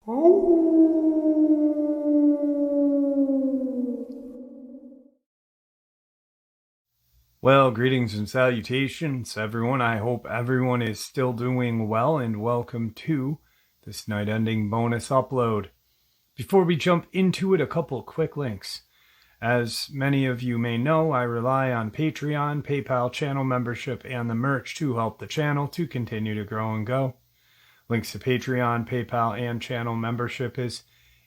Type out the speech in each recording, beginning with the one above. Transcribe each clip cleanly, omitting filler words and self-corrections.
Well, greetings and salutations, everyone. I hope everyone is still doing well, and welcome to this night-ending bonus upload. Before we jump into it, a couple quick links. As many of you may know, I rely on Patreon, PayPal channel membership, and the merch to help the channel to continue to grow and go. Links to Patreon, PayPal, and channel membership is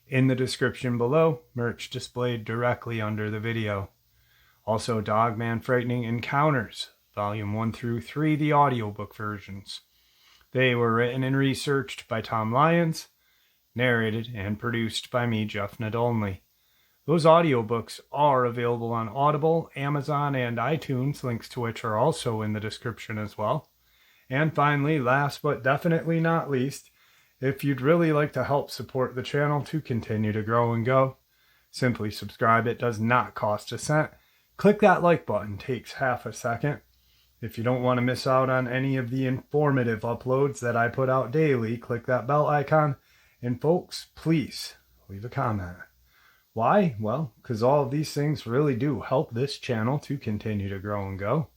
in the description below, merch displayed directly under the video. Also, Dogman Frightening Encounters, Volume 1 through 3, the audiobook versions. They were written and researched by Tom Lyons, narrated and produced by me, Jeff Nadolny. Those audiobooks are available on Audible, Amazon, and iTunes, links to which are also in the description as well. And finally, last but definitely not least, if you'd really like to help support the channel to continue to grow and go, simply subscribe. It does not cost a cent. Click that like button, takes half a second. If you don't want to miss out on any of the informative uploads that I put out daily, click that bell icon. And folks, please leave a comment. Why? Well, because all of these things really do help this channel to continue to grow and go.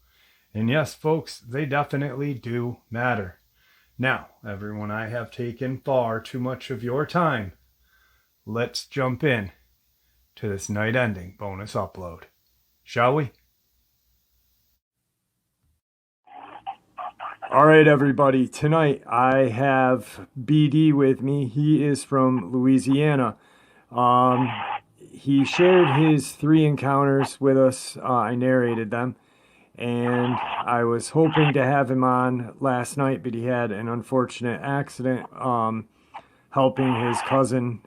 And yes, folks, they definitely do matter. Now, everyone, I have taken far too much of your time. Let's jump in to this night-ending bonus upload. Shall we? All right, everybody. Tonight I have BD with me. He is from Louisiana. He shared his 3 encounters with us. I narrated them. And I was hoping to have him on last night, but he had an unfortunate accident helping his cousin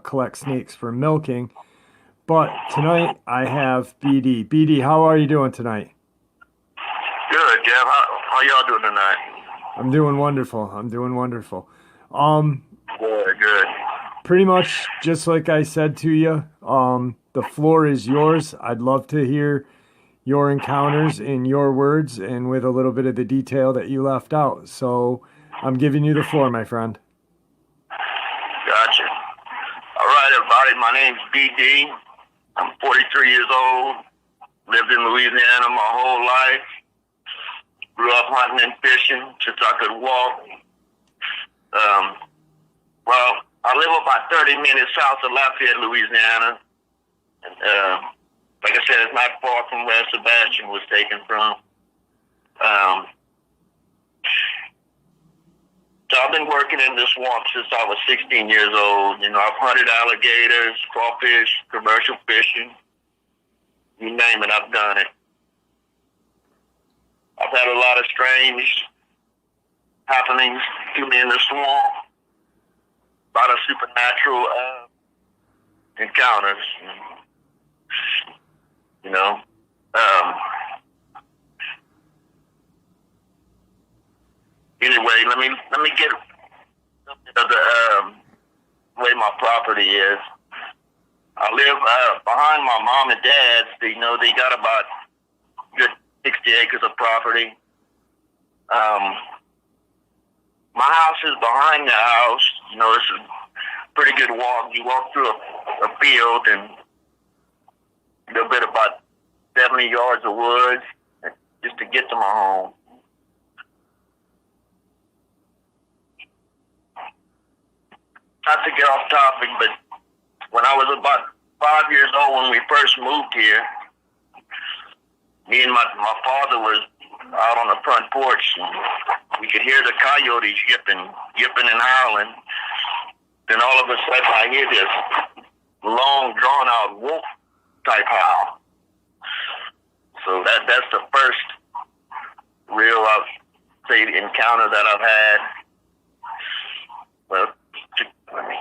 collect snakes for milking. But tonight I have BD. BD, how are you doing tonight? Good, Jeff. How y'all doing tonight? I'm doing wonderful. Good. Pretty much just like I said to you, the floor is yours. I'd love to hear your encounters in your words and with a little bit of the detail that you left out. So I'm giving you the floor, my friend. Gotcha. All right, everybody. My name's BD. I'm 43 years old. Lived in Louisiana my whole life. Grew up hunting and fishing since I could walk. Well, I live about 30 minutes south of Lafayette, Louisiana. And, like I said, it's not far from where Sebastian was taken from. So I've been working in the swamp since I was 16 years old. You know, I've hunted alligators, crawfish, commercial fishing. You name it, I've done it. I've had a lot of strange happenings to me in the swamp. A lot of supernatural encounters. You know, anyway, let me get a bit of the way my property is. I live behind my mom and dad's. You know, they got about good 60 acres of property. My house is behind the house. You know, it's a pretty good walk. You walk through a field and a little bit about 70 yards of woods just to get to my home. Not to get off topic, but when I was about 5 years old when we first moved here, me and my father was out on the front porch and we could hear the coyotes yipping and howling. Then all of a sudden I hear this long drawn out wolf type howl. So that's the first real, I'll say, encounter that I've had. Well, let me see.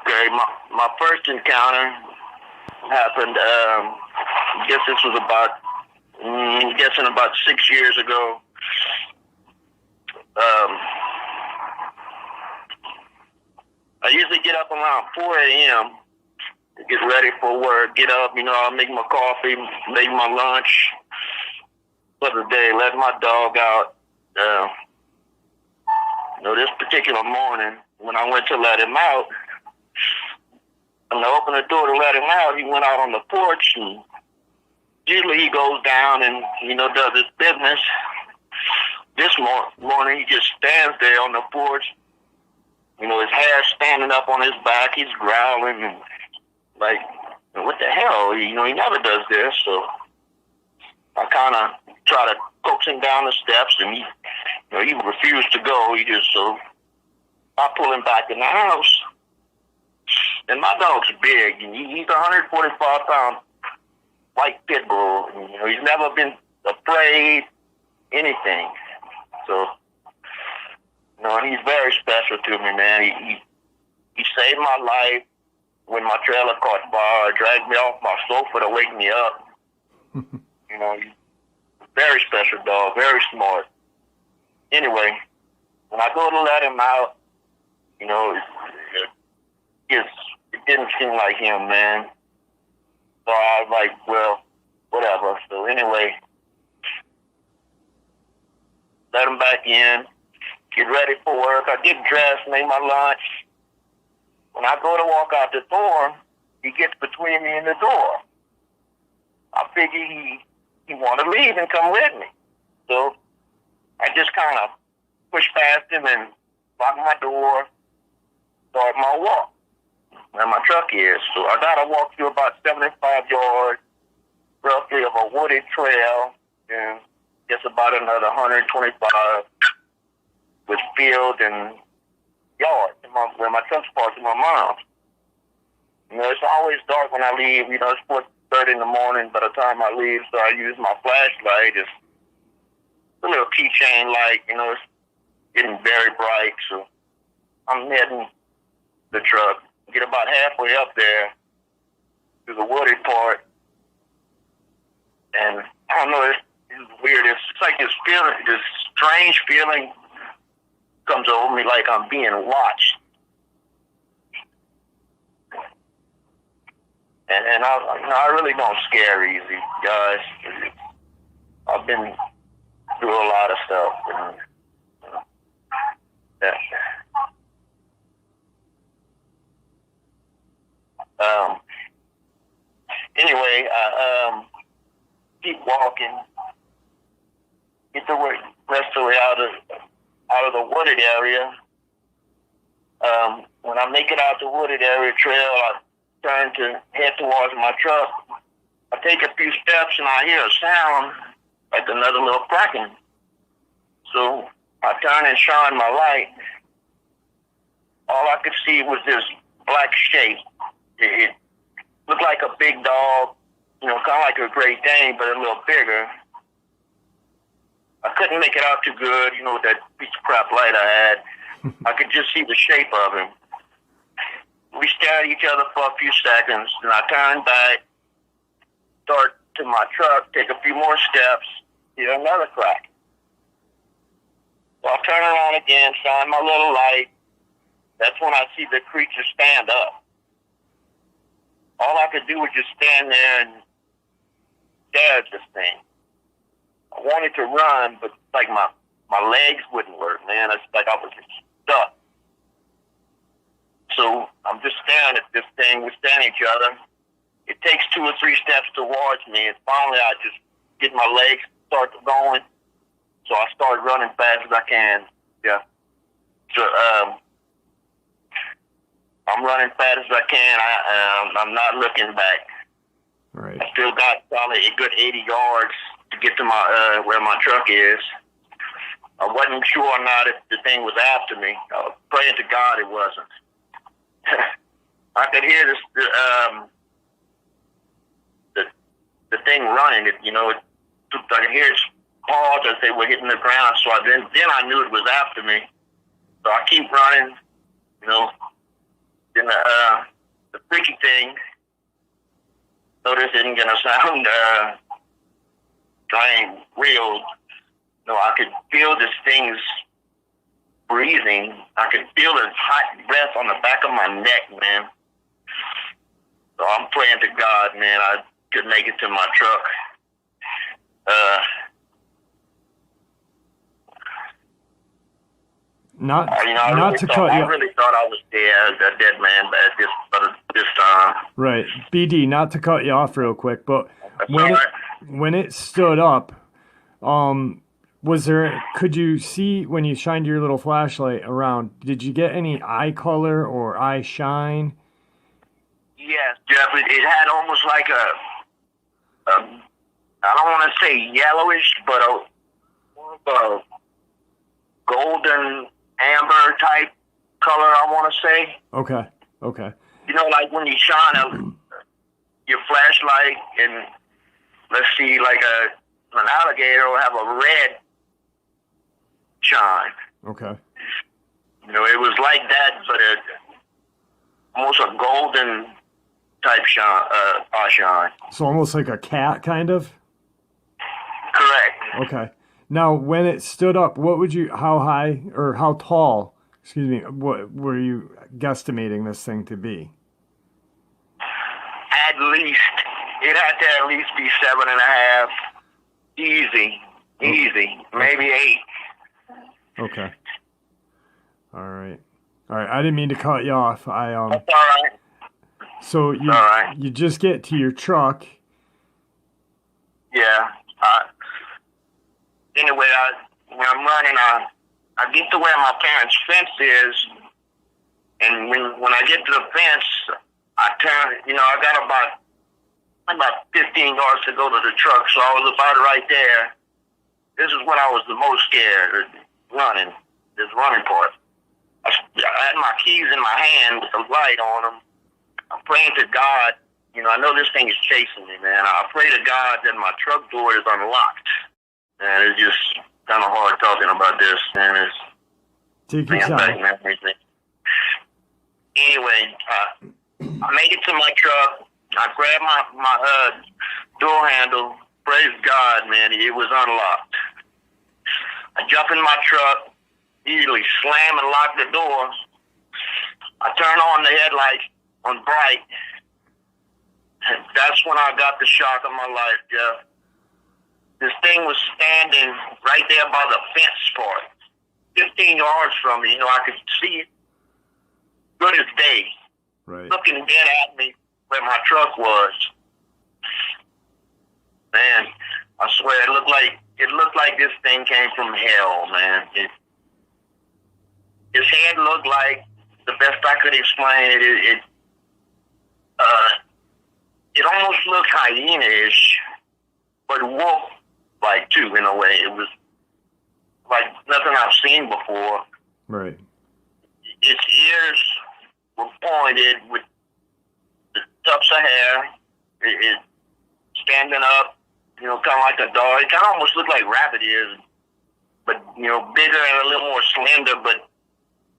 Okay, my first encounter happened, I guess this was about, I'm guessing about 6 years ago. I usually get up around 4 a.m. get ready for work, get up, I'll make my coffee, make my lunch for the day, let my dog out. This particular morning, when I went to let him out, when I opened the door to let him out, he went out on the porch, and usually he goes down and, does his business. This morning, he just stands there on the porch, his hair standing up on his back, he's growling, and like, what the hell? He never does this, so I kind of try to coax him down the steps, and he refused to go. So I pull him back in the house, and my dog's big, and he's 145-pound white pit bull. He's never been afraid, anything. So, and he's very special to me, man. He saved my life when my trailer caught fire, dragged me off my sofa to wake me up. He's a very special dog, very smart. Anyway, when I go to let him out, it didn't seem like him, man. So I was like, well, whatever. So anyway, let him back in, get ready for work. I get dressed, make my lunch. When I go to walk out the door, he gets between me and the door. I figure he want to leave and come with me. So I just kind of push past him and lock my door, start my walk where my truck is. So I got to walk through about 75 yards, roughly, of a wooded trail, and just about another 125 with field and yard where my truck's parked in my mom's. It's always dark when I leave. It's 4:30 in the morning by the time I leave, so I use my flashlight. It's a little keychain light, it's getting very bright, so I'm heading the truck. Get about halfway up there to the wooded part, and I don't know, it's weird. It's like this strange feeling comes over me like I'm being watched. And I really don't scare easy, guys. I've been through a lot of stuff. Anyway, I keep walking, get the rest of the way out of the wooded area. When I make it out the wooded area trail, I turn to head towards my truck. I take a few steps and I hear a sound like another little cracking. So I turn and shine my light. All I could see was this black shape. It looked like a big dog, kind of like a Great Dane, but a little bigger. I couldn't make it out too good, with that piece of crap light I had. I could just see the shape of him. We stared at each other for a few seconds, and I turned back, start to my truck, take a few more steps, hear another crack. So I turn around again, shine my little light. That's when I see the creature stand up. All I could do was just stand there and stare at this thing. I wanted to run, but like my legs wouldn't work, man. It's like I was stuck. So I'm just staring at this thing. We're staring at each other. It takes 2 or 3 steps towards me, and finally I just get my legs start going. So I start running fast as I can. Yeah. So I'm running fast as I can. I'm not looking back. Right. I still got probably a good 80 yards to get to my where my truck is. I wasn't sure or not if the thing was after me. I was praying to God it wasn't. I could hear this the thing running. I could hear its paws as they were hitting the ground. So then I knew it was after me. So I keep running. Then the freaky thing. So this isn't gonna sound real. I could feel this thing's breathing. I could feel his hot breath on the back of my neck, man. So praying to God, man, I could make it to my truck. I really thought I was dead, a dead man at this time. Right. BD, not to cut you off real quick, but when it stood up, could you see when you shined your little flashlight around, did you get any eye color or eye shine? Yes, Jeff, it had almost like I don't want to say yellowish, but a golden amber type color, I want to say. Okay. You know, like when you shine your flashlight, and let's see, like an alligator will have a red shine. Okay. You know, it was like that, but almost a golden type shine. So almost like a cat, kind of? Correct. Okay. Now, when it stood up, how high or how tall, what were you guesstimating this thing to be? It had to at least be 7.5. Easy. Maybe 8. Okay. All right. I didn't mean to cut you off. That's all right. So you just get to your truck. Yeah. Anyway, when I'm running, I get to where my parents' fence is, and when I get to the fence, I turn. You know, I got about 15 yards to go to the truck, so I was about right there. This is when I was the most scared, running. This running part. I had my keys in my hand with the light on them. I'm praying to God. You know, I know this thing is chasing me, man. I pray to God that my truck door is unlocked. And it's just kind of hard talking about this, man. Take your time. Anyway, I make it to my truck. I grab my door handle. Praise God, man. It was unlocked. I jump in my truck, easily slam and lock the door. I turn on the headlight on bright. And that's when I got the shock of my life, Jeff. This thing was standing right there by the fence part, 15 yards from me. You know, I could see it good as day, right, looking dead at me where my truck was. Man, I swear it looked like this thing came from hell, man. His head looked like, the best I could explain it, it almost looked hyena-ish, but wolf-like too, in a way. It was like nothing I've seen before. Right. Its ears were pointed with the tufts of hair. It standing up, you know, kind of like a dog. It kind of almost looked like rabbit ears, but, you know, bigger and a little more slender, but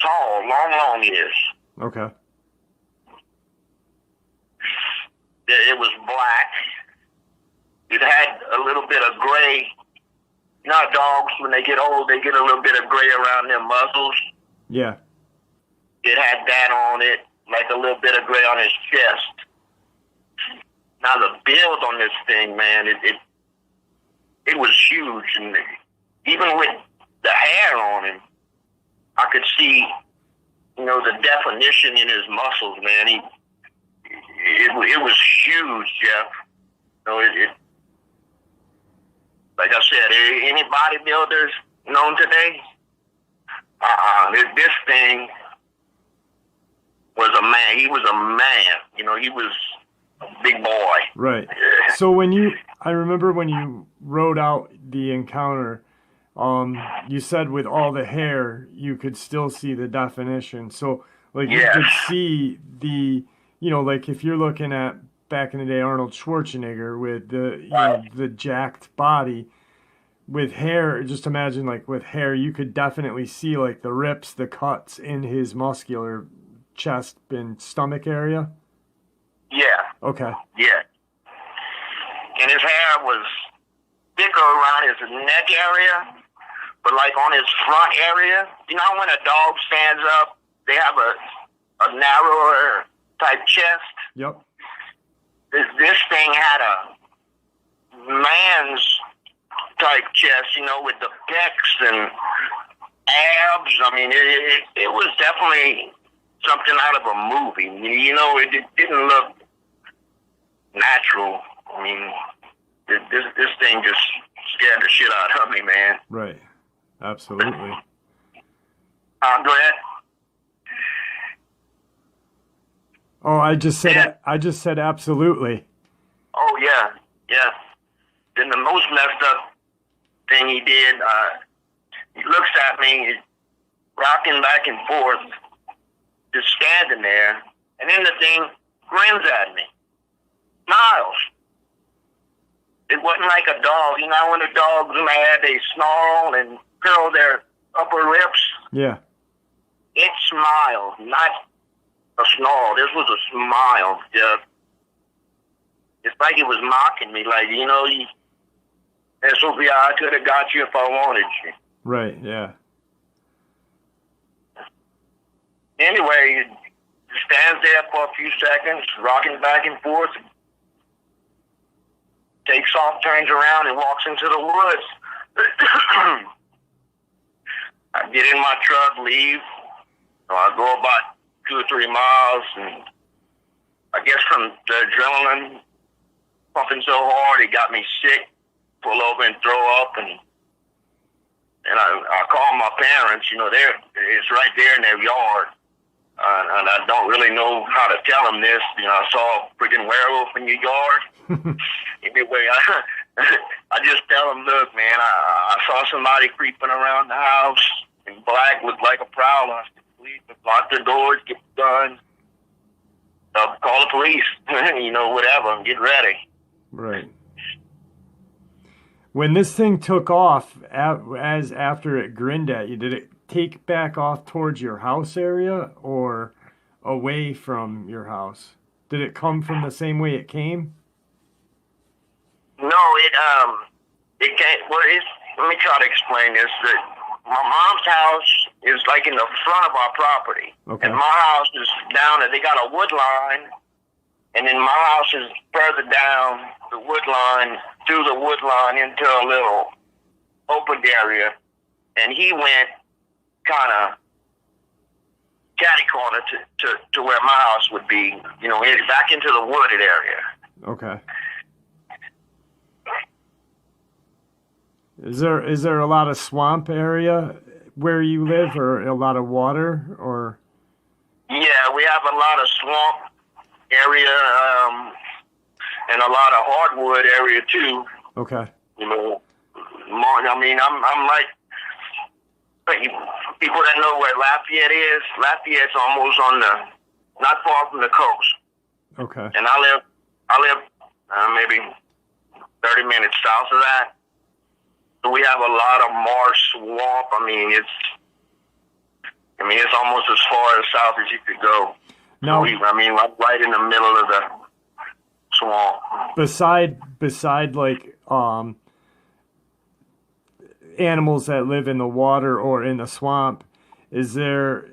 tall, long ears. Okay. It was black. It had a little bit of gray. You know how dogs, when they get old, they get a little bit of gray around their muzzles? Yeah. It had that on it, like a little bit of gray on his chest. Now the build on this thing, man, it was huge. And even with the hair on him, I could see, you know, the definition in his muscles, man. It was huge, Jeff. So like I said, any bodybuilders known today, this thing was a man. He was a man. You know, he was a big boy. Right. So I remember when you wrote out the encounter, you said with all the hair, you could still see the definition. So, like, you could see the, you know, like if you're looking at back in the day, Arnold Schwarzenegger with the, you know, the jacked body with hair, just imagine like with hair, you could definitely see like the rips, the cuts in his muscular chest and stomach area. Yeah. Okay. Yeah. And his hair was thicker around his neck area, but like on his front area, you know when a dog stands up, they have a narrower type chest? Yep. this thing had a man's type chest, with the pecs and abs. I mean, it was definitely something out of a movie. It didn't look natural. I mean, this thing just scared the shit out of me, man. Right. Absolutely. Go ahead. Oh, I just said absolutely. Oh yeah. Then the most messed up thing he did, he looks at me, rocking back and forth, just standing there, and then the thing grins at me, smiles. It wasn't like a dog. When a dog's mad, they snarl and curl their upper lips. Yeah. It smiled, not a snarl. This was a smile. It's like it was mocking me, like, SOB, I could have got you if I wanted you. Right, yeah. Anyway, he stands there for a few seconds, rocking back and forth, takes off, turns around, and walks into the woods. I get in my truck, leave. I go about 2 or 3 miles, and I guess from the adrenaline pumping so hard, it got me sick, pull over and throw up, and I call my parents. It's right there in their yard, and I don't really know how to tell them this. I saw a freaking werewolf in your yard. Anyway, I just tell them, look, man, I saw somebody creeping around the house in black, looked like a prowler. I said, please lock the doors, get the gun, call the police, whatever, and get ready. Right. When this thing took off, as after it grinned at you, did it take back off towards your house area or away from your house? Did it come from the same way it came? No, it can't. Well, let me try to explain this. That my mom's house is like in the front of our property, okay, and my house is down. They got a wood line, and then my house is further down the wood line, through the wood line into a little open area, and he went kind of catty corner to where my house would be. Back into the wooded area. Okay. Is there a lot of swamp area where you live, or a lot of water, or? Yeah, we have a lot of swamp area, and a lot of hardwood area too. Okay. I'm like people that know where Lafayette is. Lafayette's almost not far from the coast. Okay. And I live maybe 30 minutes south of that. So we have a lot of marsh, swamp. It's almost as far as south as you could go. No. Right in the middle of the swamp. Beside like animals that live in the water or in the swamp, is there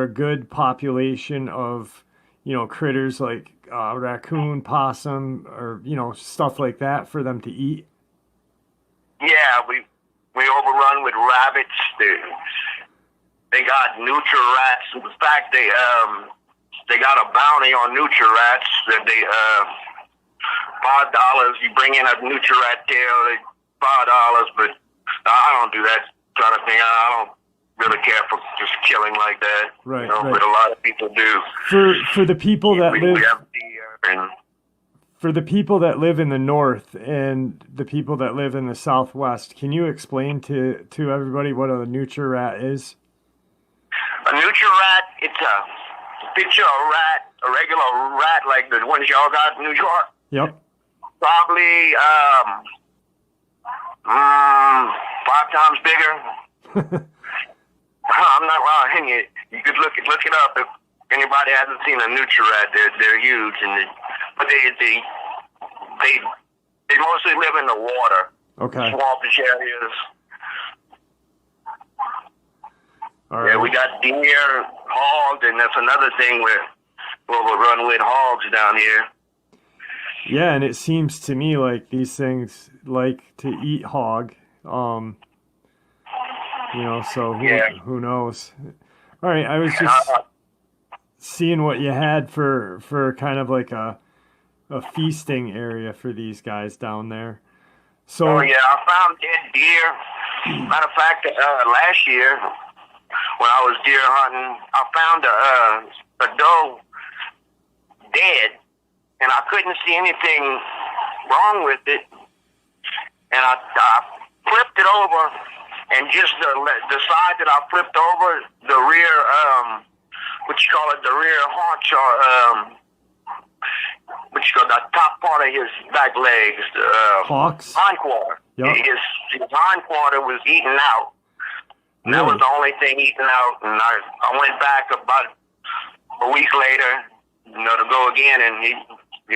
a good population of critters like raccoon, possum, or stuff like that for them to eat? Yeah, we overrun with rabbits. They got nutria-rats. In fact, they got a bounty on nutria-rats that they $5. You bring in a nutria-rat tail, $5. But I don't do that kind of thing. I don't really care for just killing like that. Right. But a lot of people do. For the people that live. We have deer and. For the people that live in the north and the people that live in the southwest, can you explain to everybody what a nutria-rat is? A nutria-rat, it's a picture of a rat, a regular rat like the ones y'all got in New York. Yep. Probably 5 times bigger. I'm not lying. You could look it up if anybody hasn't seen a nutria-rat. They're huge, but they mostly live in the water. Okay. Swampish areas. All right. Yeah, we got deer, hogs, and that's another thing we'll run with hogs down here. Yeah, and it seems to me like these things like to eat hog. So Yeah. who knows? All right, I was just Uh, seeing what you had for kind of like a feasting area for these guys down there. oh So, yeah, I found dead deer. Matter of fact, last year when I was deer hunting, I found a doe dead, and I couldn't see anything wrong with it. And I flipped it over, and just the side that I flipped over, the rear, what you call it, the rear haunch, or what you call the top part of his back legs, hawks. hind quarter. Yep. His hind quarter was eaten out. And that was Really? the only thing eaten out. And I went back about a week later, to go again, and he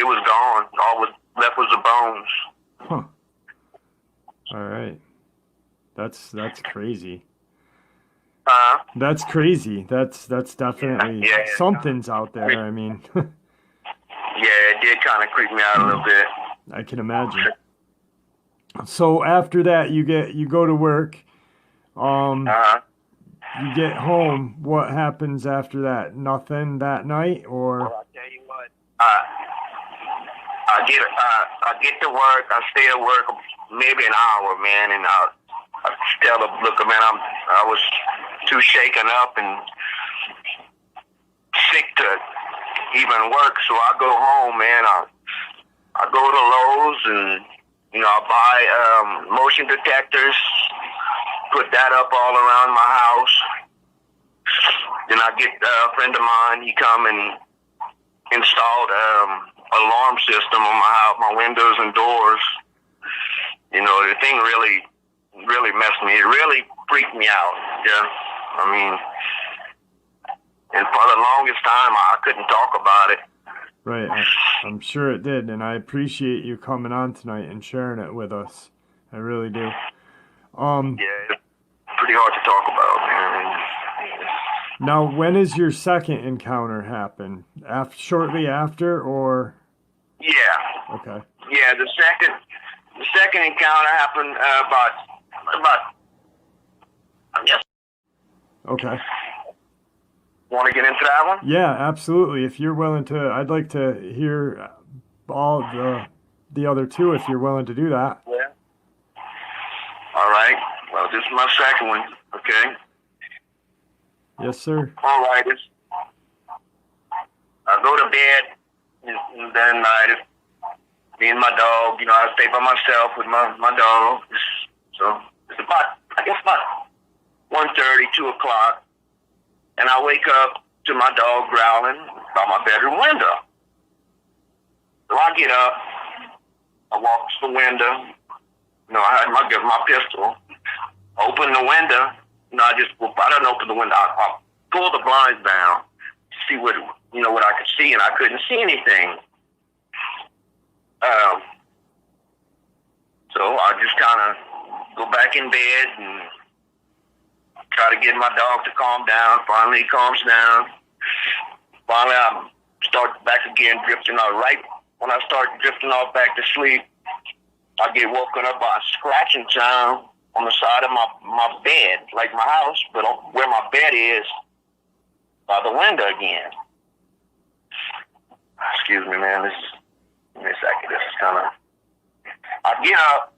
was gone. All was left was the bones. Huh. All right. That's crazy. That's crazy. That's definitely Yeah. something's out there. I mean, Yeah, it did kind of creep me out a little bit. I can imagine. So after that, you go to work. Uh-huh. You get home. What happens after that? Nothing that night, or Well, I tell you what. I get to work. I stay at work maybe an hour, man, and I tell the looker, man, I was too shaken up and sick to even work, so I go home, man. I go to Lowe's and I buy motion detectors, put that up all around my house. Then I get a friend of mine. He come and installed alarm system on my house, my windows and doors. The thing really messed me. It really freaked me out. Yeah, I mean, and for the longest time, I couldn't talk about it. right? I'm sure it did, and I appreciate you coming on tonight and sharing it with us. I really do. Yeah, it's pretty hard to talk about, man. Now, when is your second encounter happen? Shortly after, or? Yeah. Okay. Yeah, the second encounter happened about I guess. Okay. Want to get into that one? Yeah, absolutely. If you're willing to, I'd like to hear all the other two if you're willing to do that. Yeah. All right. Well, this is my second one. Okay. Yes, sir. All right. I go to bed, and then me and my dog, I stay by myself with my dog. So it's about 1:30, 2 o'clock, and I wake up to my dog growling by my bedroom window. So I get up, I walk to the window. I had my pistol. Open the window. I didn't open the window. I pull the blinds down to see what I could see, and I couldn't see anything. So I just kind of go back in bed and try to get my dog to calm down. Finally, he calms down. Finally, I start back again drifting off. Right when I start drifting off back to sleep, I get woken up by a scratching sound on the side of my bed, like my house, but where my bed is, by the window again. Excuse me, man. Give me a second. This is kind of... I get up,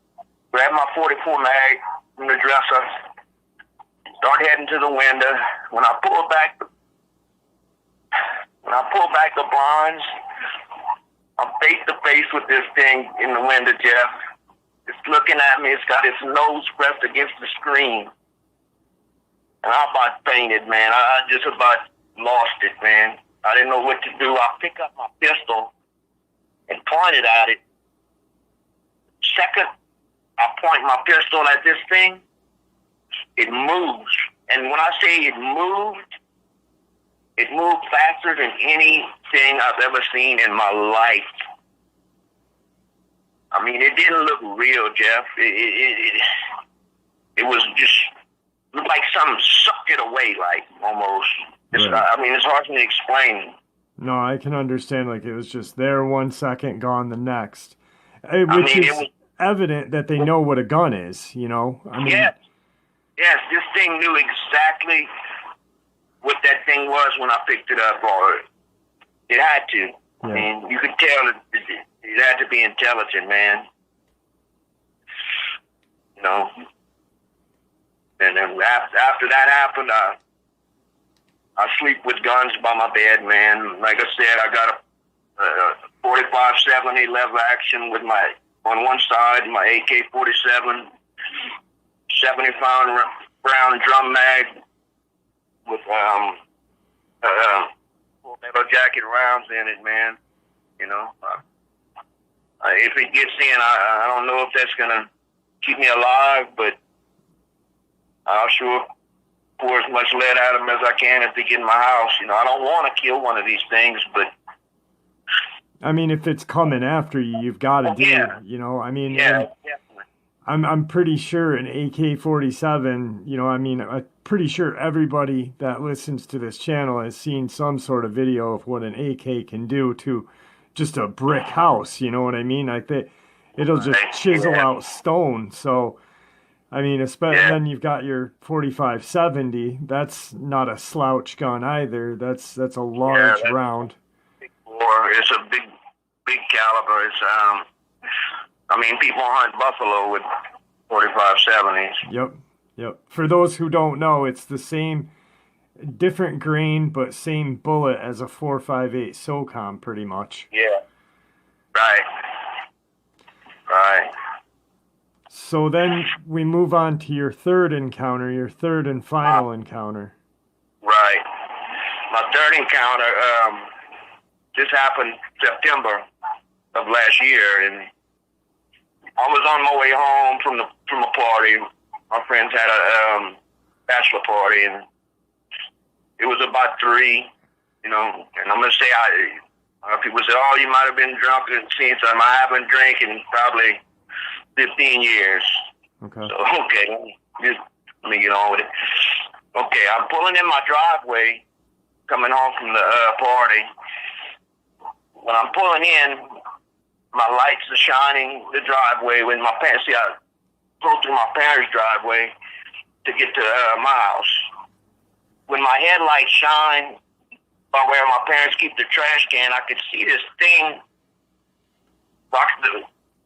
grab my 44 mag from the dresser, start heading to the window. When I pull back the blinds, I'm face to face with this thing in the window, Jeff. It's looking at me. It's got its nose pressed against the screen. And I about fainted, man. I just about lost it, man. I didn't know what to do. I pick up my pistol and point it at it. Second, I point my pistol at this thing, it moves. And when I say it moved faster than anything I've ever seen in my life. I mean, it didn't look real, Jeff. It was just like something sucked it away, like almost. Right. I mean, it's hard for me to explain. No, I can understand. Like it was just there 1 second, gone the next, I which mean, it is was, evident that they know what a gun is. You know, I mean, yes, yes, this thing knew exactly what that thing was when I picked it up, or it had to. I yeah, mean, you could tell it had to be intelligent, man. You know, and then after that happened, I sleep with guns by my bed, man. Like I said, I got a 45-70 lever action with my on one side, my AK-47, 70-pound round drum mag with full metal jacket rounds in it, man. You know, if it gets in, I don't know if that's gonna keep me alive, but I'll sure pour as much lead at them as I can if they get in my house. You know, I don't want to kill one of these things, but I mean, if it's coming after you, you've got to do. yeah, You know, I mean, yeah, and definitely. I'm pretty sure an AK-47. You know, I mean, I'm pretty sure everybody that listens to this channel has seen some sort of video of what an AK can do to just a brick house. You know what I mean? I think it'll just Right. chisel Yeah, out stone. So I mean, and yeah, then you've got your 45-70. That's not a slouch gun either. That's a yeah. large That's round. or it's a big caliber. It's I mean, people hunt buffalo with 45-70s. Yep, yep. For those who don't know, it's the same, different grain, but same bullet as a 4.58 SOCOM, pretty much. Yeah. Right. Right. So then we move on to your third encounter, your third and final encounter. Right. My third encounter, this happened September of last year, and I was on my way home from a party. My friends had a bachelor party, and it was about 3, you know. And I'm gonna say, people say, "Oh, you might have been drunk and seen something." I haven't drank in probably 15 years. Okay. So okay, let me get on with it. Okay, I'm pulling in my driveway, coming home from the party. When I'm pulling in, my lights are shining the driveway. When my parents, see, I go through my parents' driveway to get to my house. When my headlights shine by where my parents keep the trash can, I could see this thing.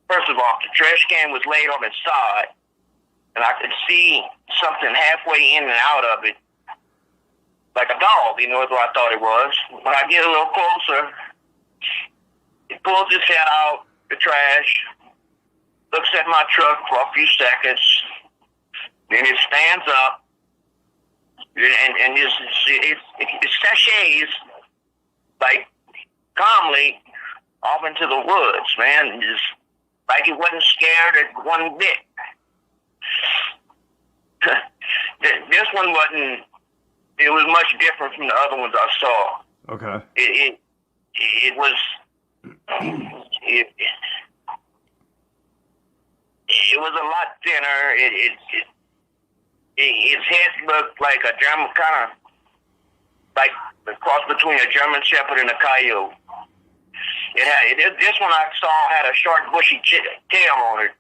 First of all, the trash can was laid on its side, and I could see something halfway in and out of it, like a dog, you know, is what I thought it was. When I get a little closer, it pulls its head out the trash, looks at my truck for a few seconds, then it stands up, and it sashays, like, calmly off into the woods, man. Just like it wasn't scared at one bit. This one wasn't. It was much different from the other ones I saw. Okay. It was. It was a lot thinner. Its head looked like a German, kind of like the cross between a German Shepherd and a Coyote. This one I saw had a short, bushy tail on it.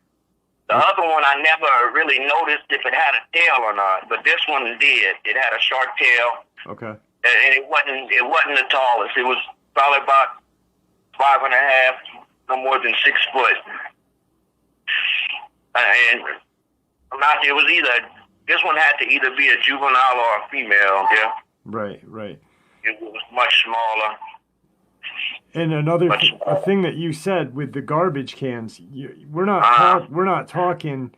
The other one I never really noticed if it had a tail or not, but this one did. It had a short tail. Okay. And it wasn't the tallest. It was probably about 5.5, no more than 6 foot. And it was either, this one had to either be a juvenile or a female. Yeah. Right. Right. It was much smaller. And another a thing that you said with the garbage cans, we're not talking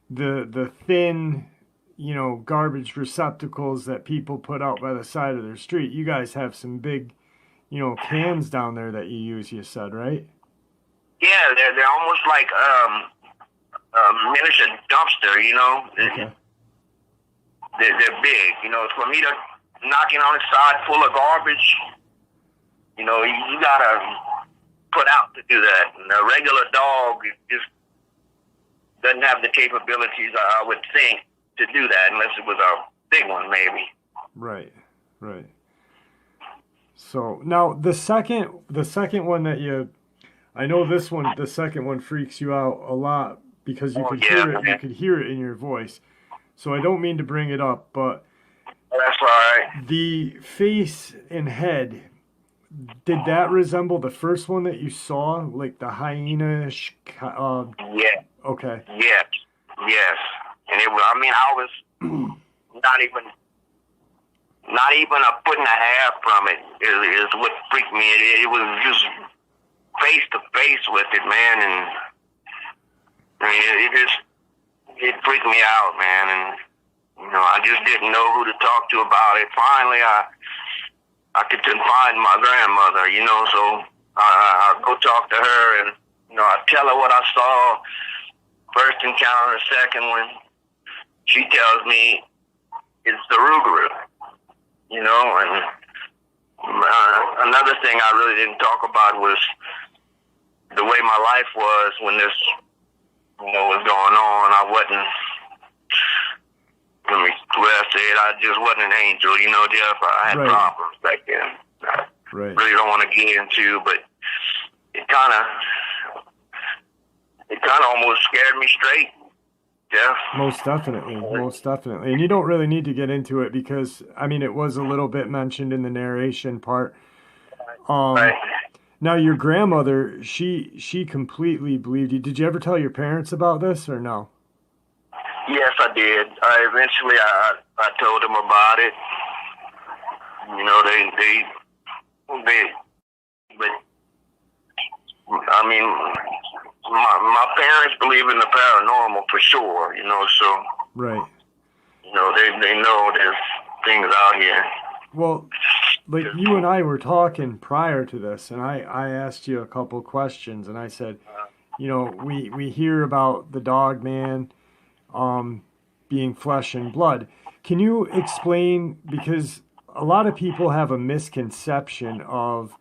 the thin, you know, garbage receptacles that people put out by the side of their street. You guys have some big, you know, cans down there that you use. You said, right? Yeah, they're almost like a miniature dumpster. You know, Okay. They're big. You know, for me to knock it on the side full of garbage. You know, you gotta put out to do that. And a regular dog just doesn't have the capabilities, I would think, to do that unless it was a big one, maybe. Right. Right. So now the second one that you, I know this one, the second one freaks you out a lot because you Oh could yeah, hear it, you man. could hear it in your voice. So I don't mean to bring it up, but That's all right. the face and head, did that resemble the first one that you saw, like the hyena-ish? Yeah, Okay. yes, yes. And it was. I mean, I was not even a foot and a half from it. Is what freaked me. It was just face to face with it, man, and I mean, it freaked me out, man, and I just didn't know who to talk to about it. Finally, I could confide in my grandmother, so I go talk to her, and I tell her what I saw. First encounter, second one, she tells me it's the Rougarou, and another thing I really didn't talk about was the way my life was when this, was going on. I wasn't, let me say it, I just wasn't an angel, Jeff. I had Right. problems back then. I Right. really don't want to get into, but it kind of almost scared me straight, Jeff. Most definitely. And you don't really need to get into it because, I mean, it was a little bit mentioned in the narration part. Right. Now, your grandmother, she completely believed you. Did you ever tell your parents about this or no? Yes, I did. Eventually, I told them about it. But I mean, my parents believe in the paranormal for sure. So Right. they know there's things out here. Well, like you and I were talking prior to this, and I asked you a couple questions, and I said, we hear about the Dogman being flesh and blood. Can you explain, because a lot of people have a misconception of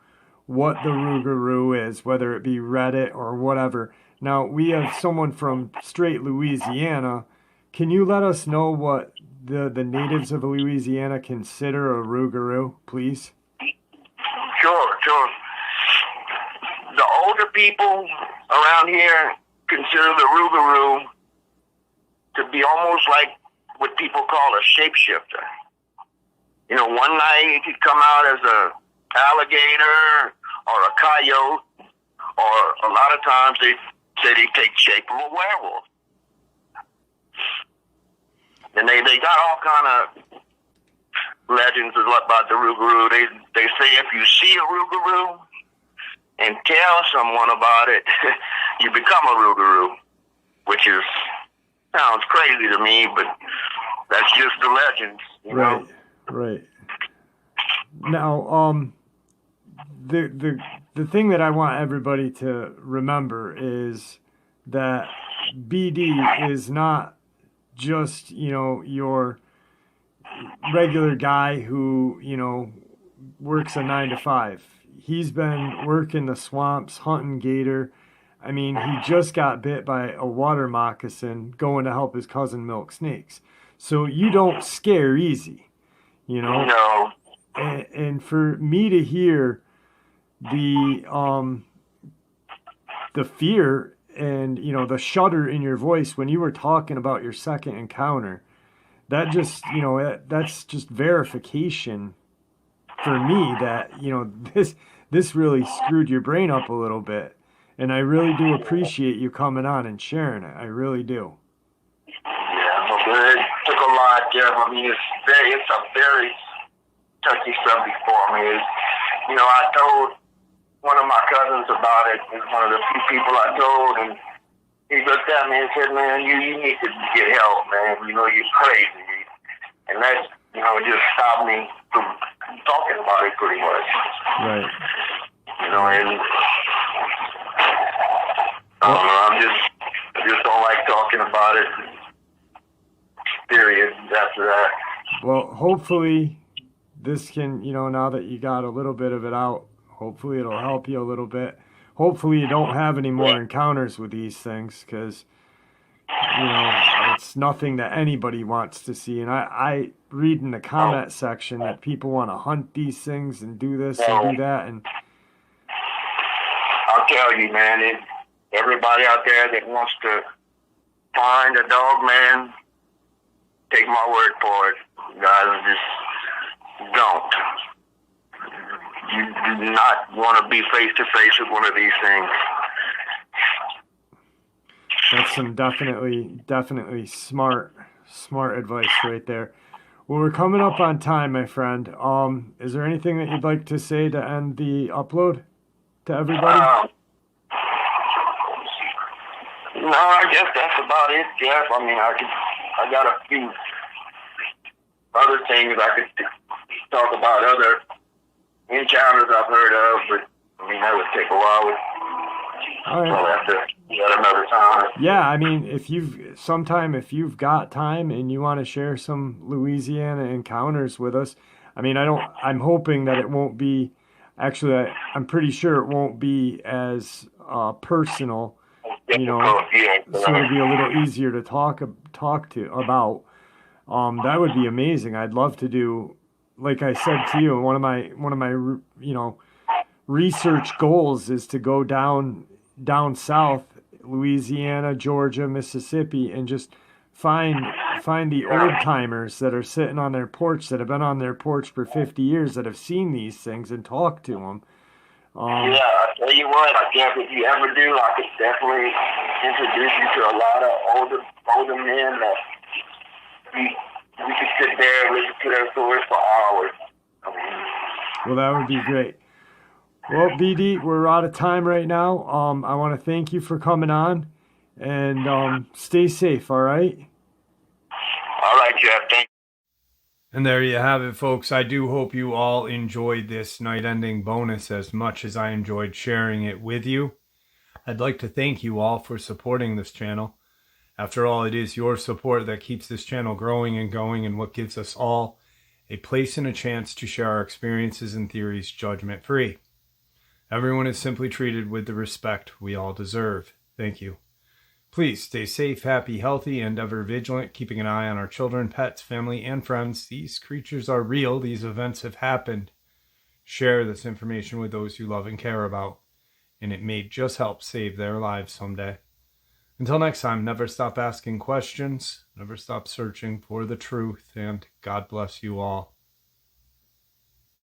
what the Rougarou is, whether it be Reddit or whatever. Now, we have someone from straight Louisiana. Can you let us know what the natives of Louisiana consider a Rougarou, please? Sure. The older people around here consider the Rougarou to be almost like what people call a shapeshifter. One night he could come out as a alligator or a coyote, or a lot of times they say they take shape of a werewolf. And they got all kind of legends about the Rougarou. They say if you see a Rougarou and tell someone about it, you become a Rougarou, which sounds crazy to me, but that's just the legends, know? Right. Now, the thing that I want everybody to remember is that BD is not just, your regular guy who, works a 9 to 5. He's been working the swamps, hunting gator. I mean, he just got bit by a water moccasin going to help his cousin milk snakes. So you don't scare easy, No. And for me to hear the fear and the shudder in your voice when you were talking about your second encounter, that just that's just verification for me that this really screwed your brain up a little bit, and I really do appreciate you coming on and sharing it. I really do. Yeah, it took a lot, Jeff. I mean, it's a very touchy subject for me. I told one of my cousins about it. It's one of the few people I told, and he looked at me and said, "Man, you need to get help, man. You're crazy." And that, just stopped me from talking about it pretty much. Right. And I don't know. I just don't like talking about it. Period. After that. Well, hopefully this can, now that you got a little bit of it out, hopefully it'll help you a little bit. Hopefully you don't have any more encounters with these things, because it's nothing that anybody wants to see. And I read in the comment section that people want to hunt these things and do this and do that. And I'll tell you, man, everybody out there that wants to find a Dogman, take my word for it. Guys, just don't. You do not want to be face to face with one of these things. That's some definitely smart advice right there. Well, we're coming up on time, my friend. Is there anything that you'd like to say to end the upload to everybody? No, I guess that's about it, Jeff. I mean, I got a few other things I could talk about, other encounters I've heard of, but I mean, that would take a while. All right. We'll have to get another time. Yeah, I mean, if you've got time and you want to share some Louisiana encounters with us, I mean, I'm hoping that it won't be, actually, I'm pretty sure it won't be as personal, so it'll be a little easier to talk about. That would be amazing. I'd love to do, like I said to you, one of my research goals is to go down south, Louisiana, Georgia, Mississippi, and just find the old timers that are sitting on their porch, that have been on their porch for 50 years, that have seen these things, and talk to them. I tell you what, I guess if you ever do, I could definitely introduce you to a lot of older men that we could sit there and listen to their stories for hours. Well, that would be great. Well, BD, we're out of time right now. I want to thank you for coming on, and stay safe, all right? All right, Jeff. Thank you. And there you have it, folks. I do hope you all enjoyed this night-ending bonus as much as I enjoyed sharing it with you. I'd like to thank you all for supporting this channel. After all, it is your support that keeps this channel growing and going, and what gives us all a place and a chance to share our experiences and theories judgment-free. Everyone is simply treated with the respect we all deserve. Thank you. Please stay safe, happy, healthy, and ever vigilant, keeping an eye on our children, pets, family, and friends. These creatures are real. These events have happened. Share this information with those you love and care about, and it may just help save their lives someday. Until next time, never stop asking questions, never stop searching for the truth, and God bless you all.